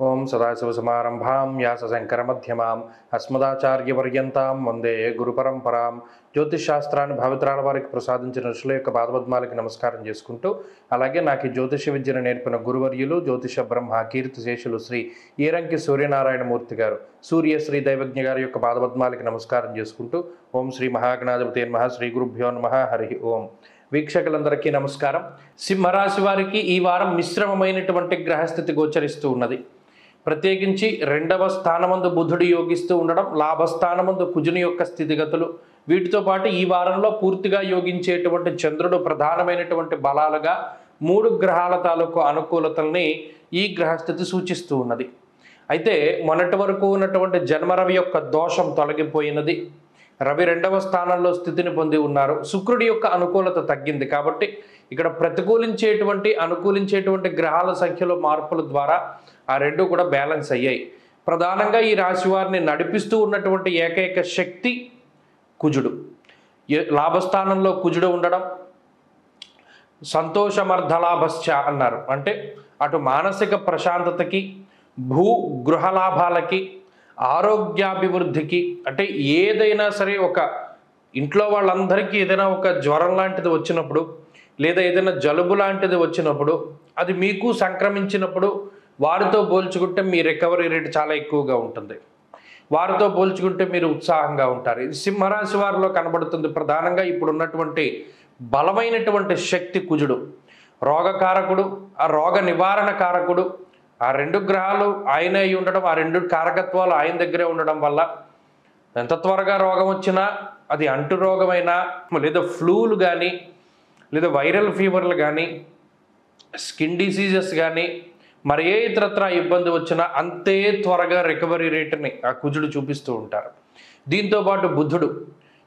ఓం సదాశివసమారంభాం వ్యాసశంకరమధ్యమాం అస్మదాచార్యపర్యంతాం వందే గురుపరంపరాం. జ్యోతిషాస్త్రాన్ని భావితరాల వారికి ప్రసాదించిన ఋషుల యొక్క పాదపద్మాలకి నమస్కారం చేసుకుంటూ, అలాగే నాకు ఈ జ్యోతిష విద్యను నేర్పిన గురువర్యులు జ్యోతిష బ్రహ్మ కీర్తిశేషులు శ్రీ ఈరంకి సూర్యనారాయణమూర్తి గారు, సూర్యశ్రీ దైవజ్ఞ గారి యొక్క పాదపద్మాలకి నమస్కారం చేసుకుంటూ, ఓం శ్రీ మహాగణాధిపతి నమః, శ్రీ గురుభ్యో నమః, హరి ఓం. వీక్షకులందరికీ నమస్కారం. సింహరాశి వారికి ఈ వారం మిశ్రమమైనటువంటి గ్రహస్థితి గోచరిస్తూ ఉన్నది. ప్రత్యేకించి 2వ స్థానమందు బుధుడు యోగిస్తూ ఉండడం, లాభస్థానమందు కుజుని యొక్క స్థితిగతులు, వీటితో పాటు ఈ వారంలో పూర్తిగా యోగించేటువంటి చంద్రుడు ప్రధానమైనటువంటి బలాలుగా 3 గ్రహాల తాలూకు అనుకూలతల్ని ఈ గ్రహస్థితి సూచిస్తూ ఉన్నది. అయితే మొన్నటి వరకు ఉన్నటువంటి జన్మరవి యొక్క దోషం తొలగిపోయినది. రవి 2వ స్థానంలో స్థితిని పొంది ఉన్నారు. శుక్రుడి యొక్క అనుకూలత తగ్గింది. కాబట్టి ఇక్కడ అనుకూలించేటువంటి గ్రహాల సంఖ్యలో మార్పుల ద్వారా ఆ రెండు కూడా బ్యాలెన్స్ అయ్యాయి. ప్రధానంగా ఈ రాశి వారిని నడిపిస్తూ ఉన్నటువంటి ఏకైక శక్తి కుజుడు. లాభస్థానంలో కుజుడు ఉండడం సంతోషమర్ధలాభశ్చ అన్నారు. అంటే అటు మానసిక ప్రశాంతతకి, గృహ లాభాలకి, ఆరోగ్యాభివృద్ధికి, అంటే ఏదైనా సరే ఒక ఇంట్లో వాళ్ళందరికీ ఏదైనా ఒక జ్వరం లాంటిది వచ్చినప్పుడు, లేదా ఏదైనా జలుబు లాంటిది వచ్చినప్పుడు, అది మీకు సంక్రమించినప్పుడు వారితో పోల్చుకుంటే మీ రికవరీ రేట్ చాలా ఎక్కువగా ఉంటుంది. వారితో పోల్చుకుంటే మీరు ఉత్సాహంగా ఉంటారు. ఇది సింహరాశి వారిలో కనబడుతుంది. ప్రధానంగా ఇప్పుడు ఉన్నటువంటి బలమైనటువంటి శక్తి కుజుడు, రోగకారకుడు, ఆ రోగ నివారణ కారకుడు. ఆ 2 గ్రహాలు ఆయన అయి ఉండడం, ఆ 2 కారకత్వాలు ఆయన దగ్గరే ఉండడం వల్ల ఎంత త్వరగా రోగం వచ్చినా, అది అంటు రోగమైనా, లేదా ఫ్లూలు కానీ, లేదా వైరల్ ఫీవర్లు కానీ, స్కిన్ డిసీజెస్ కానీ, మరి ఏ ఇతరత్ర ఇబ్బంది వచ్చినా అంతే త్వరగా రికవరీ రేటుని ఆ కుజుడు చూపిస్తూ ఉంటారు. దీంతోపాటు బుధుడు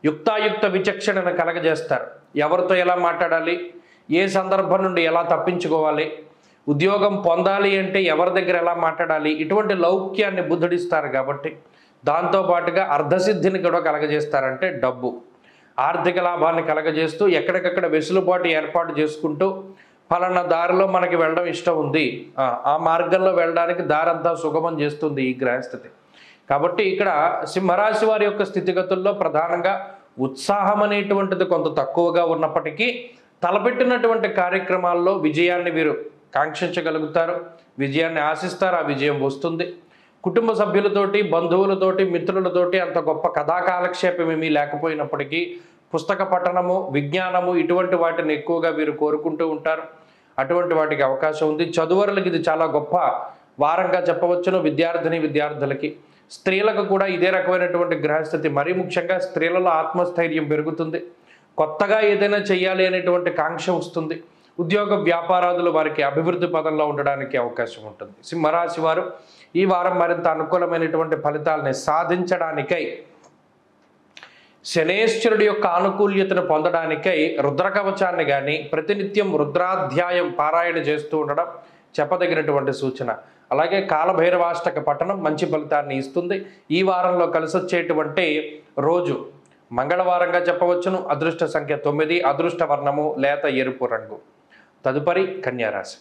యుక్తాయుక్త విచక్షణను కలగజేస్తారు. ఎవరితో ఎలా మాట్లాడాలి, ఏ సందర్భం నుండి ఎలా తప్పించుకోవాలి, ఉద్యోగం పొందాలి అంటే ఎవరి దగ్గర ఎలా మాట్లాడాలి, ఇటువంటి లౌక్యాన్ని బుద్ధుడిస్తారు. కాబట్టి దాంతోపాటుగా అర్ధసిద్ధిని కూడా కలగజేస్తారంటే డబ్బు, ఆర్థిక లాభాన్ని కలగజేస్తూ ఎక్కడికక్కడ వెసులుబాటు ఏర్పాటు చేసుకుంటూ, ఫలానా దారిలో మనకి వెళ్ళడం ఇష్టం ఉంది, ఆ మార్గంలో వెళ్ళడానికి దారంతా సుగమం చేస్తుంది ఈ గ్రహస్థితి. కాబట్టి ఇక్కడ సింహరాశి వారి యొక్క స్థితిగతుల్లో ప్రధానంగా ఉత్సాహం అనేటువంటిది కొంత తక్కువగా ఉన్నప్పటికీ తలపెట్టినటువంటి కార్యక్రమాల్లో విజయాన్ని వీరు కాంక్షించగలుగుతారు, విజయాన్ని ఆశిస్తారు, ఆ విజయం వస్తుంది. కుటుంబ సభ్యులతోటి, బంధువులతోటి, మిత్రులతోటి అంత గొప్ప కథాకాలక్షేపం ఏమీ లేకపోయినప్పటికీ పుస్తక పఠనము, విజ్ఞానము ఇటువంటి వాటిని ఎక్కువగా వీరు కోరుకుంటూ ఉంటారు. అటువంటి వాటికి అవకాశం ఉంది. చదువరులకి ఇది చాలా గొప్ప వారంగా చెప్పవచ్చును. విద్యార్థులకి, స్త్రీలకు కూడా ఇదే రకమైనటువంటి గ్రహస్థితి. మరీ ముఖ్యంగా స్త్రీలలో ఆత్మస్థైర్యం పెరుగుతుంది. కొత్తగా ఏదైనా చేయాలి అనేటువంటి కాంక్ష వస్తుంది. ఉద్యోగ వ్యాపారాదులు వారికి అభివృద్ధి పదంలో ఉండడానికి అవకాశం ఉంటుంది. సింహరాశి వారు ఈ వారం మరింత అనుకూలమైనటువంటి ఫలితాలని సాధించడానికై, శనేశ్వరుడి యొక్క ఆనుకూల్యతను పొందడానికై రుద్రకవచాన్ని కానీ, ప్రతినిత్యం రుద్రాధ్యాయం పారాయణ చేస్తూ ఉండడం చెప్పదగినటువంటి సూచన. అలాగే కాలభైరవాష్టక పఠనం మంచి ఫలితాన్ని ఇస్తుంది. ఈ వారంలో కలిసొచ్చేటువంటి రోజు మంగళవారంగా చెప్పవచ్చును. అదృష్ట సంఖ్య 9, అదృష్ట వర్ణము లేత ఎరుపు రంగు. తదుపరి కన్యారాశి.